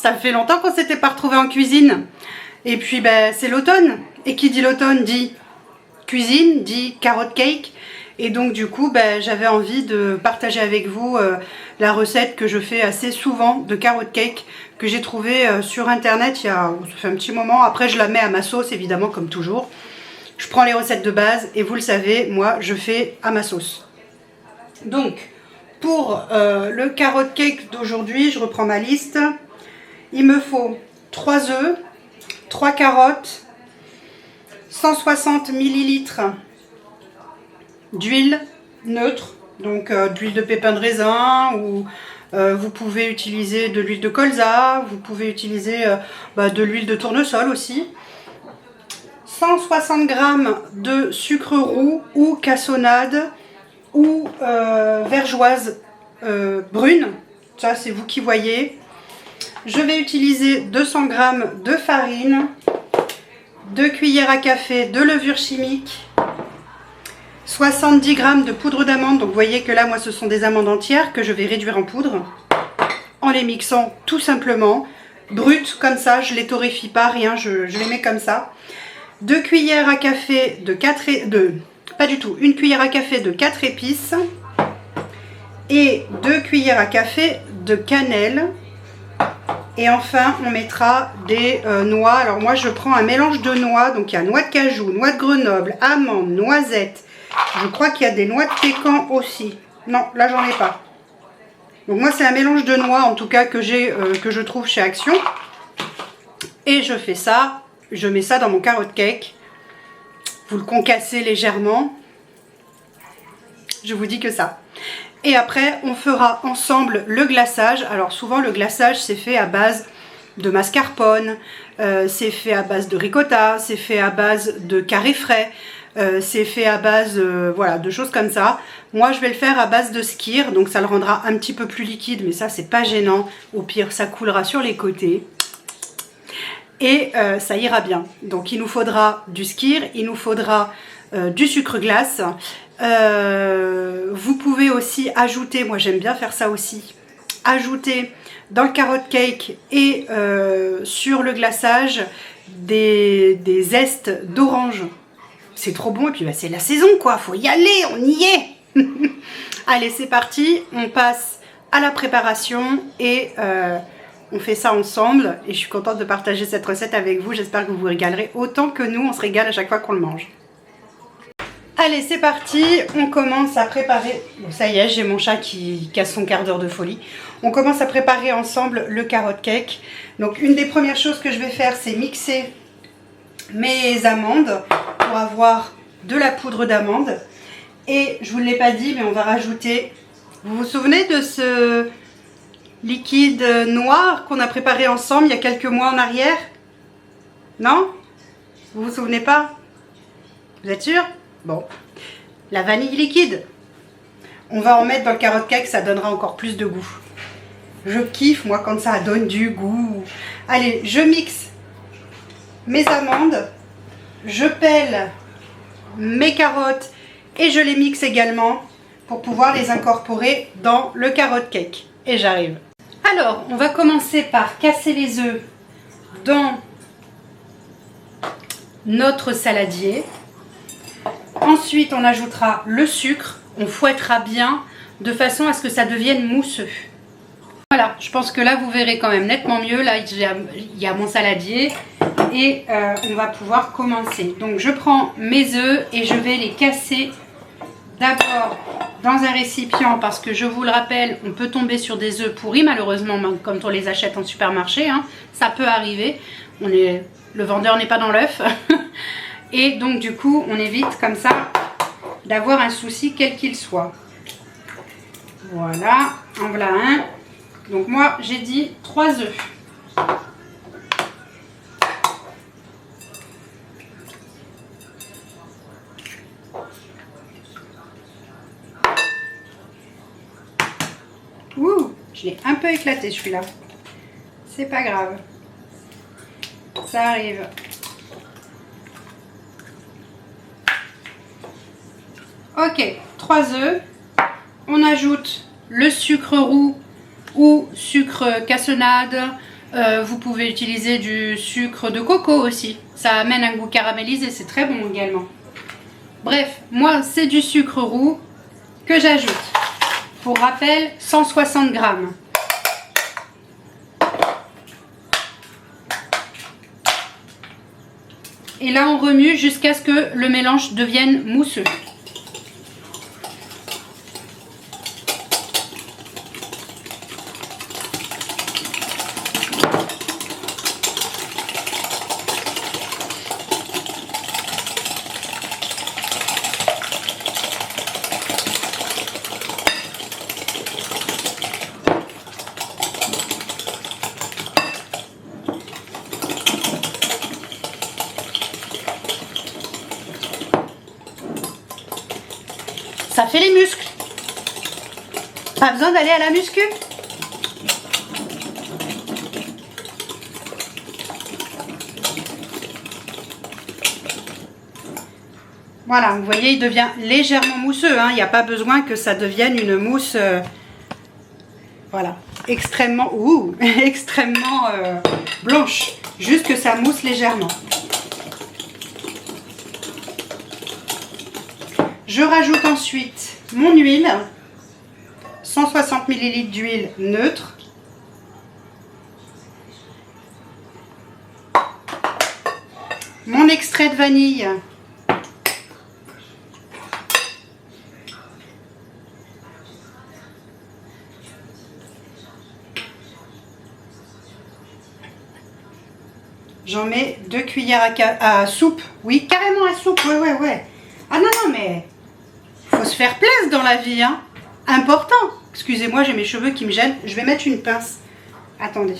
Ça fait longtemps qu'on s'était pas retrouvés en cuisine. Et puis ben, c'est l'automne. Et qui dit l'automne dit cuisine, dit carrot cake. Et donc du coup ben, j'avais envie de partager avec vous la recette que je fais assez souvent de carrot cake que j'ai trouvé sur internet ça fait un petit moment. Après je la mets à ma sauce évidemment comme toujours. Je prends les recettes de base et vous le savez, moi je fais à ma sauce. Donc pour le carrot cake d'aujourd'hui, je reprends ma liste. Il me faut 3 œufs, 3 carottes, 160 ml d'huile neutre, donc d'huile de pépin de raisin ou vous pouvez utiliser de l'huile de colza, vous pouvez utiliser de l'huile de tournesol aussi. 160 g de sucre roux ou cassonade ou vergeoise brune, ça c'est vous qui voyez. Je vais utiliser 200 g de farine, 2 cuillères à café de levure chimique, 70 g de poudre d'amande. Donc vous voyez que là moi ce sont des amandes entières que je vais réduire en poudre en les mixant tout simplement, brutes comme ça, je les torréfie pas, rien, je les mets comme ça. 2 cuillères à café de 1 cuillère à café de 4 épices et 2 cuillères à café de cannelle. Et enfin on mettra des noix. Alors moi je prends un mélange de noix, donc il y a noix de cajou, noix de Grenoble, amandes, noisettes. Je crois qu'il y a des noix de pécan aussi. Non, là j'en ai pas. Donc moi c'est un mélange de noix en tout cas que je trouve chez Action. Et je fais ça, je mets ça dans mon carrot cake. Vous le concassez légèrement. Je vous dis que ça. Et après on fera ensemble le glaçage. Alors souvent le glaçage c'est fait à base de mascarpone, c'est fait à base de ricotta, c'est fait à base de carré frais. C'est fait à base voilà, de choses comme ça. Moi je vais le faire à base de skyr, donc ça le rendra un petit peu plus liquide, mais ça c'est pas gênant. Au pire ça coulera sur les côtés et ça ira bien. Donc il nous faudra du skyr, il nous faudra du sucre glace. Vous pouvez aussi ajouter, moi j'aime bien faire ça aussi, ajouter dans le carrot cake et sur le glaçage des zestes d'orange. C'est trop bon et puis bah, c'est la saison quoi, faut y aller, on y est. Allez c'est parti, on passe à la préparation et on fait ça ensemble. Et je suis contente de partager cette recette avec vous, j'espère que vous vous régalerez autant que nous, on se régale à chaque fois qu'on le mange. Allez c'est parti, on commence à préparer, bon, ça y est j'ai mon chat qui casse son quart d'heure de folie. On commence à préparer ensemble le carrot cake. Donc une des premières choses que je vais faire c'est mixer mes amandes pour avoir de la poudre d'amande. Et je vous l'ai pas dit mais on va rajouter, vous vous souvenez de ce liquide noir qu'on a préparé ensemble il y a quelques mois en arrière? Non? Vous vous souvenez pas? Vous êtes sûr? Bon, la vanille liquide, on va en mettre dans le carrot cake, ça donnera encore plus de goût. Je kiffe moi quand ça donne du goût. Allez, je mixe mes amandes, je pèle mes carottes et je les mixe également pour pouvoir les incorporer dans le carrot cake. Et j'arrive. Alors, on va commencer par casser les œufs dans notre saladier. Ensuite, on ajoutera le sucre, on fouettera bien de façon à ce que ça devienne mousseux. Voilà, je pense que là vous verrez quand même nettement mieux. Là il y a mon saladier et on va pouvoir commencer. Donc je prends mes œufs et je vais les casser d'abord dans un récipient parce que je vous le rappelle, on peut tomber sur des œufs pourris malheureusement quand on les achète en supermarché. Hein, ça peut arriver, le vendeur n'est pas dans l'œuf. Et donc du coup on évite comme ça d'avoir un souci quel qu'il soit. Voilà, en voilà un. Donc moi j'ai dit 3 œufs. Ouh, je l'ai un peu éclaté celui-là. C'est pas grave. Ça arrive. Ok, 3 œufs. On ajoute le sucre roux ou sucre cassonade, Vous pouvez utiliser du sucre de coco aussi. Ça amène un goût caramélisé, c'est très bon également. Bref, moi c'est du sucre roux que j'ajoute. Pour rappel, 160 grammes. Et là on remue jusqu'à ce que le mélange devienne mousseux. Ça fait les muscles. Pas besoin d'aller à la muscu. Voilà, vous voyez, il devient légèrement mousseux. Hein. Il n'y a pas besoin que ça devienne une mousse voilà, extrêmement, extrêmement blanche. Juste que ça mousse légèrement. Je rajoute ensuite mon huile, 160 ml d'huile neutre. Mon extrait de vanille. J'en mets 2 cuillères à soupe. Oui, carrément à soupe, ouais. Ah non, mais faut se faire plaisir dans la vie, hein. Important. Excusez-moi, j'ai mes cheveux qui me gênent. Je vais mettre une pince. Attendez.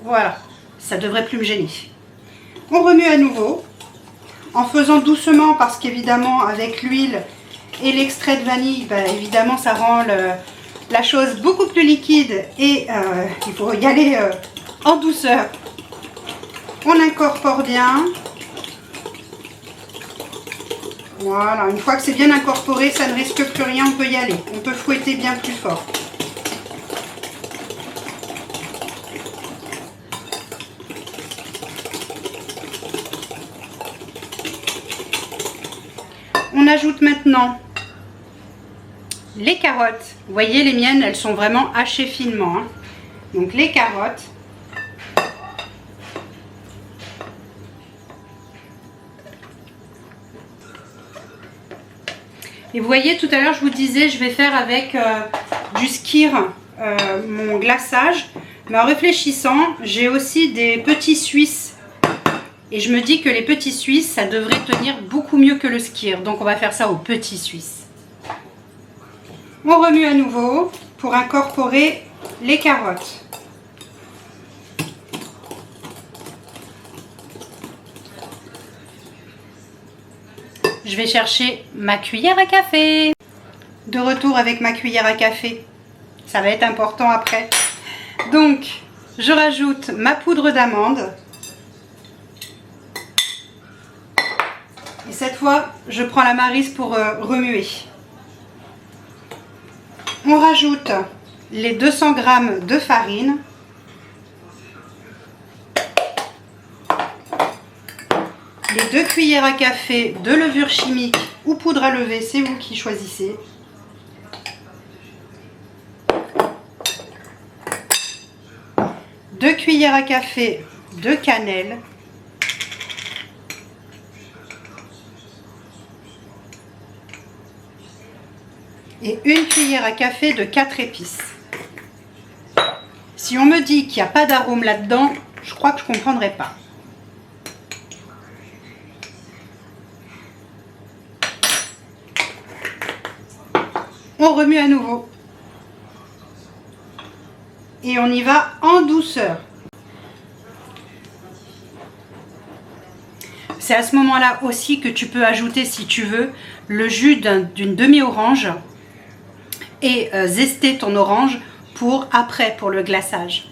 Voilà. Ça devrait plus me gêner. On remue à nouveau. En faisant doucement parce qu'évidemment, avec l'huile et l'extrait de vanille, bah, évidemment, ça rend la chose beaucoup plus liquide. Et il faut y aller en douceur. On incorpore bien. Voilà, une fois que c'est bien incorporé, ça ne risque plus rien, on peut y aller. On peut fouetter bien plus fort. On ajoute maintenant les carottes. Vous voyez, les miennes, elles sont vraiment hachées finement. Hein. Donc les carottes. Et vous voyez, tout à l'heure, je vous disais, je vais faire avec du skyr mon glaçage. Mais en réfléchissant, j'ai aussi des petits Suisses. Et je me dis que les petits Suisses, ça devrait tenir beaucoup mieux que le skyr. Donc on va faire ça aux petits Suisses. On remue à nouveau pour incorporer les carottes. Je vais chercher ma cuillère à café. De retour avec ma cuillère à café. Ça va être important après. Donc, je rajoute ma poudre d'amande. Et cette fois, je prends la maryse pour remuer. On rajoute les 200 g de farine. Les 2 cuillères à café de levure chimique ou poudre à lever, c'est vous qui choisissez. Deux cuillères à café de cannelle. Et 1 cuillère à café de 4 épices. Si on me dit qu'il n'y a pas d'arôme là-dedans, je crois que je ne comprendrai pas. On remue à nouveau. Et on y va en douceur. C'est à ce moment-là aussi que tu peux ajouter, si tu veux, le jus d'une demi-orange et zester ton orange pour après, pour le glaçage.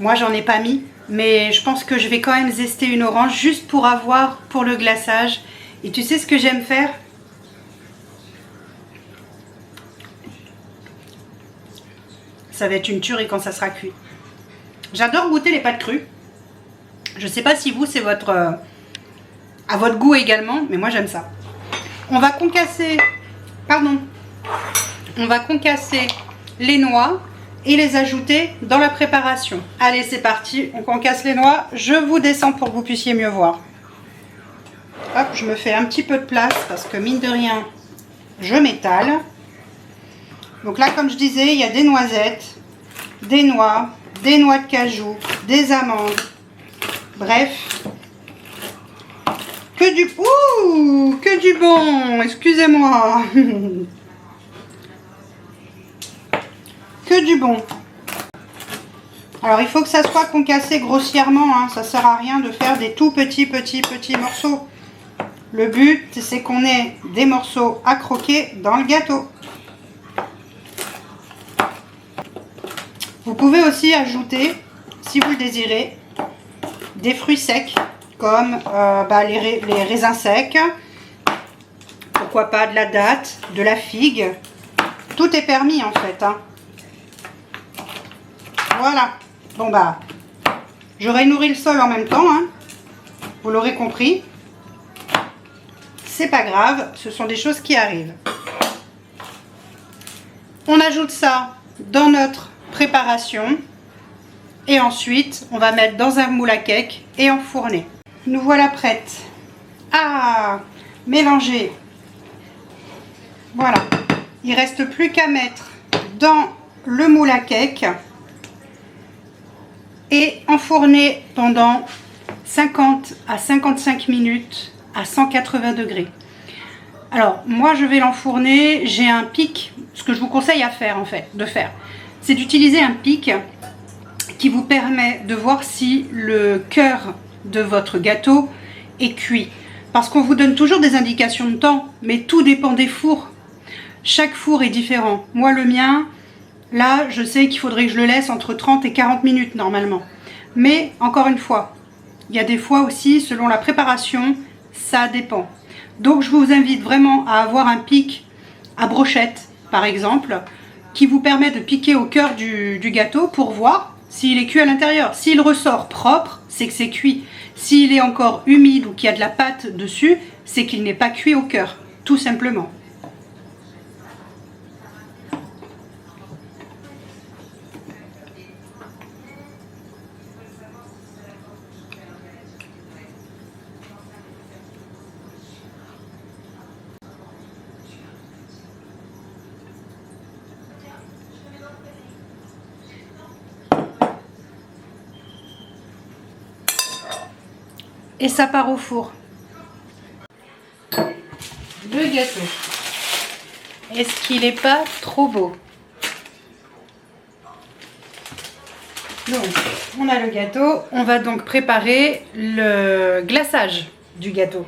Moi, j'en ai pas mis, mais je pense que je vais quand même zester une orange juste pour avoir pour le glaçage. Et tu sais ce que j'aime faire? ça va être une tuerie quand ça sera cuit. J'adore goûter les pâtes crues. Je sais pas si vous, c'est à votre goût également, mais moi j'aime ça. On va concasser, on va concasser les noix et les ajouter dans la préparation. Allez, c'est parti, on concasse les noix. Je vous descends pour que vous puissiez mieux voir. Hop, je me fais un petit peu de place parce que mine de rien, je m'étale. Donc là, comme je disais, il y a des noisettes, des noix de cajou, des amandes. Bref, que du bon, excusez-moi. Que du bon. Alors, il faut que ça soit concassé grossièrement, hein. Ça sert à rien de faire des tout petits morceaux. Le but, c'est qu'on ait des morceaux à croquer dans le gâteau. Vous pouvez aussi ajouter, si vous le désirez, des fruits secs, comme les raisins secs. Pourquoi pas de la date, de la figue. Tout est permis en fait, hein. Voilà. Bon bah, j'aurais nourri le sol en même temps, hein. Vous l'aurez compris. C'est pas grave, ce sont des choses qui arrivent. On ajoute ça dans notre préparation et ensuite on va mettre dans un moule à cake et enfourner. Nous voilà prêtes à mélanger. Voilà, il reste plus qu'à mettre dans le moule à cake et enfourner pendant 50 à 55 minutes à 180 degrés. Alors moi je vais l'enfourner, j'ai un pic. Ce que je vous conseille de faire, c'est d'utiliser un pic qui vous permet de voir si le cœur de votre gâteau est cuit. Parce qu'on vous donne toujours des indications de temps, mais tout dépend des fours. Chaque four est différent. Moi le mien, là je sais qu'il faudrait que je le laisse entre 30 et 40 minutes normalement. Mais encore une fois, il y a des fois aussi, selon la préparation, ça dépend. Donc je vous invite vraiment à avoir un pic à brochette, par exemple, qui vous permet de piquer au cœur du gâteau pour voir s'il est cuit à l'intérieur. S'il ressort propre, c'est que c'est cuit. S'il est encore humide ou qu'il y a de la pâte dessus, c'est qu'il n'est pas cuit au cœur, tout simplement. Et ça part au four. Le gâteau. Est-ce qu'il n'est pas trop beau? Donc, on a le gâteau. On va donc préparer le glaçage du gâteau.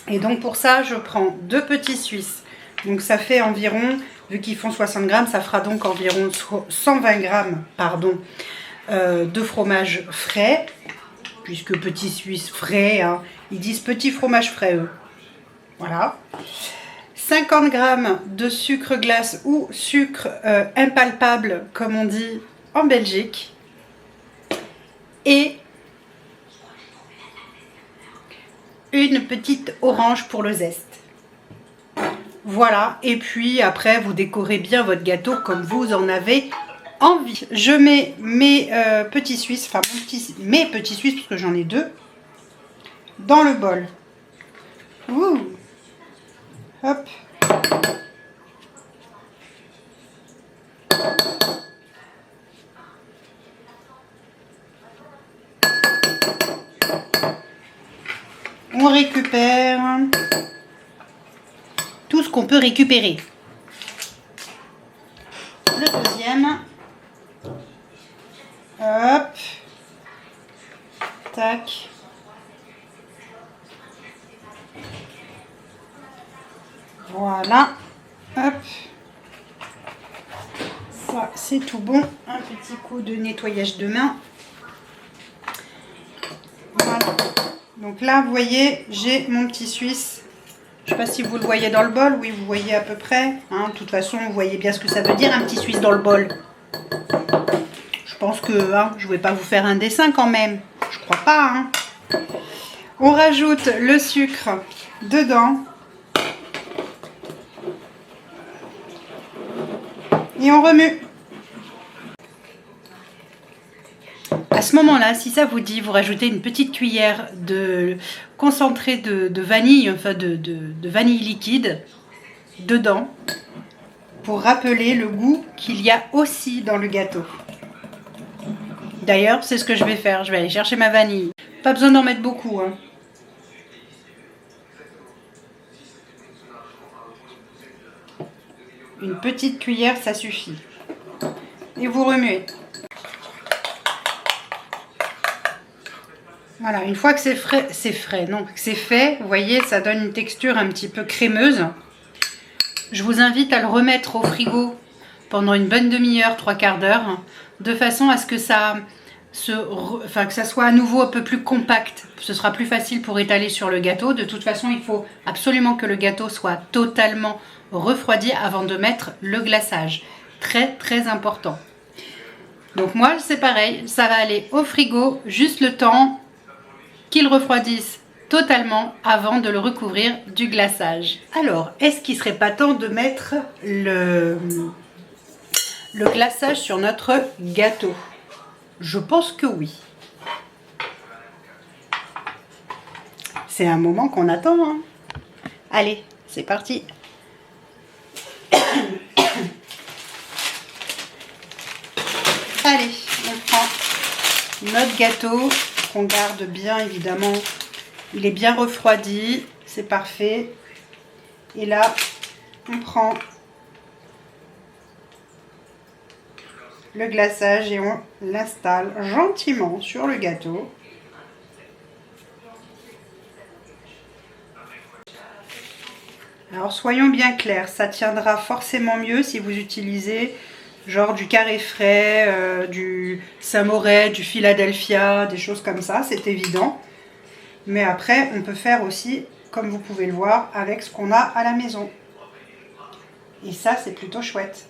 Et donc pour ça, je prends 2 petits Suisses. Donc ça fait environ, vu qu'ils font 60 grammes, ça fera donc environ 120 grammes de fromage frais. Puisque petit Suisse frais, hein, ils disent petit fromage frais eux. Voilà. 50 grammes de sucre glace ou sucre impalpable, comme on dit en Belgique. Et une petite orange pour le zeste. Voilà, et puis après vous décorez bien votre gâteau comme vous en avez envie. Je mets mes petits Suisses, enfin mes petits Suisses parce que j'en ai 2, dans le bol. Ouh. Hop. On récupère tout ce qu'on peut récupérer. Le deuxième. Hop. Tac. Voilà. Hop. Ça, c'est tout bon. Un petit coup de nettoyage de main. Voilà. Donc là, vous voyez, j'ai mon petit Suisse. Je ne sais pas si vous le voyez dans le bol. Oui, vous voyez à peu près. Hein, de toute façon, vous voyez bien ce que ça veut dire, un petit Suisse dans le bol. Je pense que hein, je ne vais pas vous faire un dessin quand même. Je crois pas. Hein. On rajoute le sucre dedans. Et on remue. À ce moment-là, si ça vous dit, vous rajoutez une petite cuillère de concentré de vanille, enfin de vanille liquide dedans pour rappeler le goût qu'il y a aussi dans le gâteau. D'ailleurs, c'est ce que je vais faire. Je vais aller chercher ma vanille. Pas besoin d'en mettre beaucoup. Hein. Une petite cuillère, ça suffit. Et vous remuez. Voilà, une fois que c'est fait, vous voyez, ça donne une texture un petit peu crémeuse. Je vous invite à le remettre au frigo pendant une bonne demi-heure, 3/4 d'heure, de façon à ce que ça soit à nouveau un peu plus compact. Ce sera plus facile pour étaler sur le gâteau. De toute façon, il faut absolument que le gâteau soit totalement refroidi avant de mettre le glaçage. Très très important. Donc moi, c'est pareil, ça va aller au frigo, juste le temps qu'il refroidisse totalement avant de le recouvrir du glaçage. Alors, est-ce qu'il ne serait pas temps de mettre le glaçage sur notre gâteau? Je pense que oui. C'est un moment qu'on attend. Hein. Allez, c'est parti. Allez, on prend notre gâteau qu'on garde bien évidemment. Il est bien refroidi, c'est parfait. Et là, on prend le glaçage et on l'installe gentiment sur le gâteau. Alors soyons bien clairs, ça tiendra forcément mieux si vous utilisez genre du carré frais, du Samoret, du Philadelphia, des choses comme ça, c'est évident. Mais après, on peut faire aussi, comme vous pouvez le voir, avec ce qu'on a à la maison. Et ça, c'est plutôt chouette.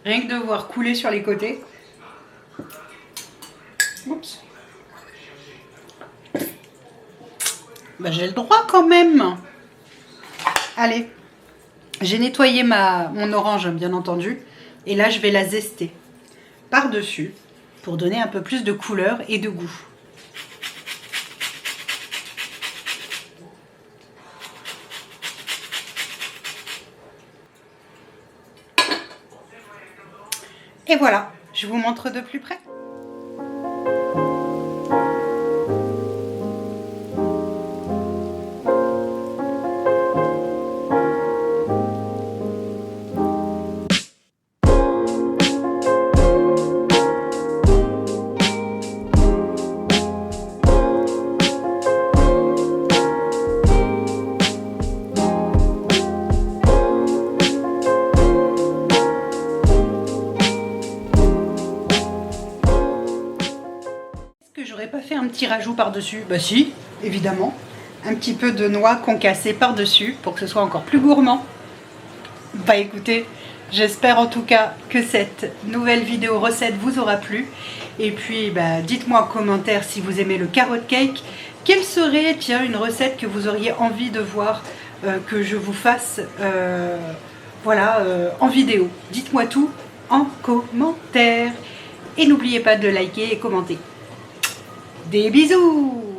Rien que de voir couler sur les côtés. Oups. Ben, j'ai le droit quand même. Allez, j'ai nettoyé mon orange bien entendu. Et là je vais la zester par-dessus pour donner un peu plus de couleur et de goût. Et voilà, je vous montre de plus près. Pas fait un petit rajout par-dessus? Bah si, évidemment. Un petit peu de noix concassée par-dessus pour que ce soit encore plus gourmand. Bah écoutez, j'espère en tout cas que cette nouvelle vidéo recette vous aura plu. Et puis bah, dites-moi en commentaire si vous aimez le carrot cake. Quelle serait une recette que vous auriez envie de voir que je vous fasse en vidéo. Dites-moi tout en commentaire. Et n'oubliez pas de liker et commenter. Des bisous!